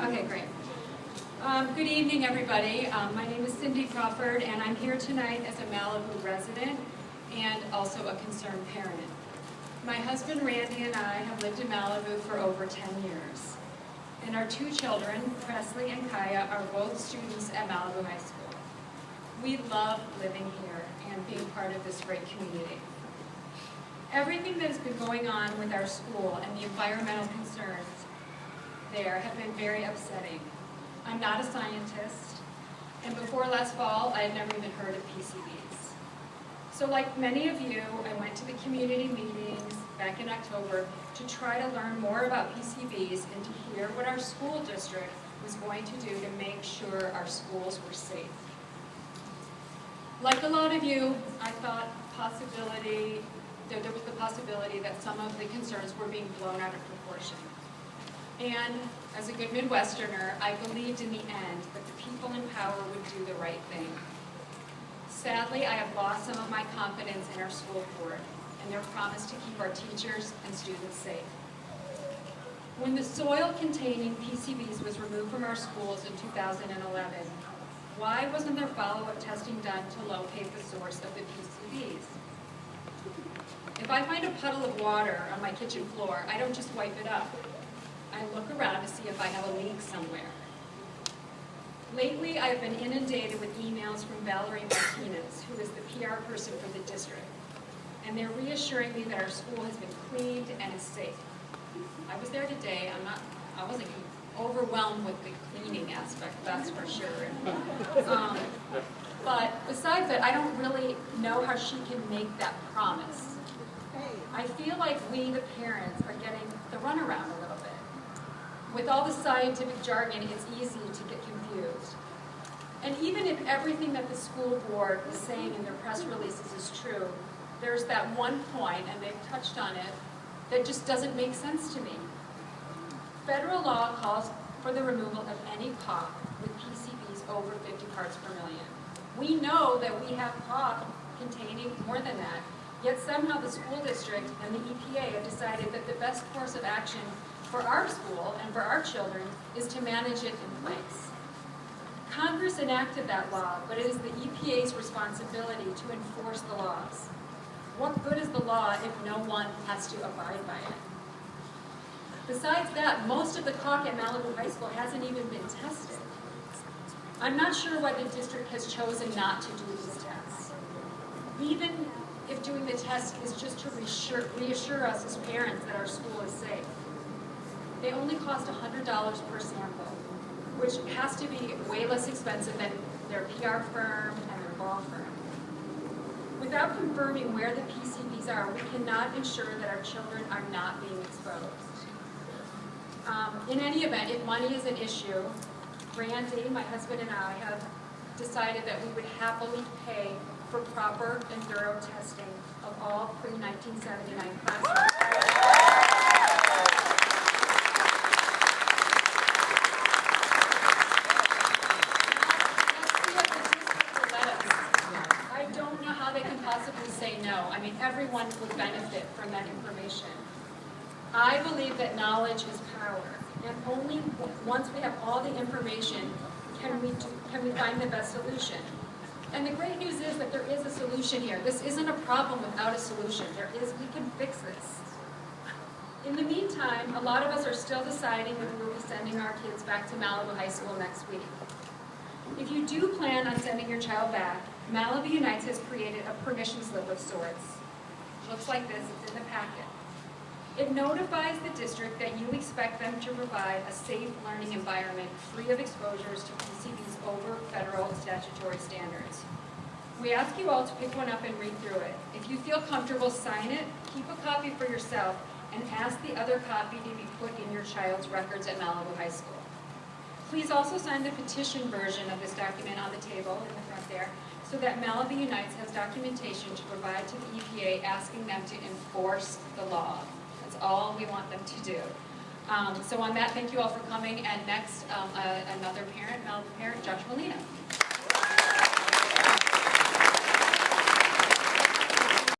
Okay, great. Good evening, everybody. My name is Cindy Crawford, and I'm here tonight as a Malibu resident and also a concerned parent. My husband Randy and I have lived in Malibu for over 10 years. And our two children, Presley and Kaya, are both students at Malibu High School. We love living here and being part of this great community. Everything that has been going on with our school and the environmental concerns there have been very upsetting. I'm not a scientist, and before last fall, I had never even heard of PCBs. So like many of you, I went to the community meetings back in October to try to learn more about PCBs and to hear what our school district was going to do to make sure our schools were safe. Like a lot of you, I thought there was the possibility that some of the concerns were being blown out of proportion. And as a good Midwesterner, I believed in the end that the people in power would do the right thing. Sadly, I have lost some of my confidence in our school board and their promise to keep our teachers and students safe. When the soil containing PCBs was removed from our schools in 2011, why wasn't there follow-up testing done to locate the source of the PCBs? If I find a puddle of water on my kitchen floor, I don't just wipe it up. I look around to see if I have a leak somewhere. Lately, I have been inundated with emails from Valerie Martinez, who is the PR person for the district, and they're reassuring me that our school has been cleaned and is safe. I was there today. I wasn't overwhelmed with the cleaning aspect, that's for sure. But besides that, I don't really know how she can make that promise. I feel like we, the parents, are getting the runaround a little bit. With all the scientific jargon, it's easy to get confused. And even if everything that the school board is saying in their press releases is true, there's that one point, and they've touched on it, that just doesn't make sense to me. Federal law calls for the removal of any caulk with PCBs over 50 parts per million. We know that we have caulk containing more than that, yet somehow the school district and the EPA have decided that the best course of action for our school and for our children is to manage it in place. Congress enacted that law, but it is the EPA's responsibility to enforce the laws. What good is the law if no one has to abide by it? Besides that, most of the caulk at Malibu High School hasn't even been tested. I'm not sure why the district has chosen not to do these tests. Even if doing the test is just to reassure us as parents that our school is safe. They only cost $100 per sample, which has to be way less expensive than their PR firm and their law firm. Without confirming where the PCBs are, we cannot ensure that our children are not being exposed. In any event, if money is an issue, Randy, my husband, and I have decided that we would happily pay for proper and thorough testing of all pre-1979 classes. Say no. I mean, everyone would benefit from that information. I believe that knowledge is power, and only once we have all the information can we find the best solution. And the great news is that there is a solution here. This isn't a problem without a solution. We can fix this. In the meantime, a lot of us are still deciding if we will be sending our kids back to Malibu High School next week. If you do plan on sending your child back, Malibu Unites has created a permission slip of sorts. It looks like this, it's in the packet. It notifies the district that you expect them to provide a safe learning environment free of exposures to PCBs over federal statutory standards. We ask you all to pick one up and read through it. If you feel comfortable, sign it, keep a copy for yourself, and ask the other copy to be put in your child's records at Malibu High School. Please also sign the petition version of this document on the table in the front there, so that Malibu Unites has documentation to provide to the EPA asking them to enforce the law. That's all we want them to do. So on that, thank you all for coming, and next, another parent, Malibu parent, Josh Molina.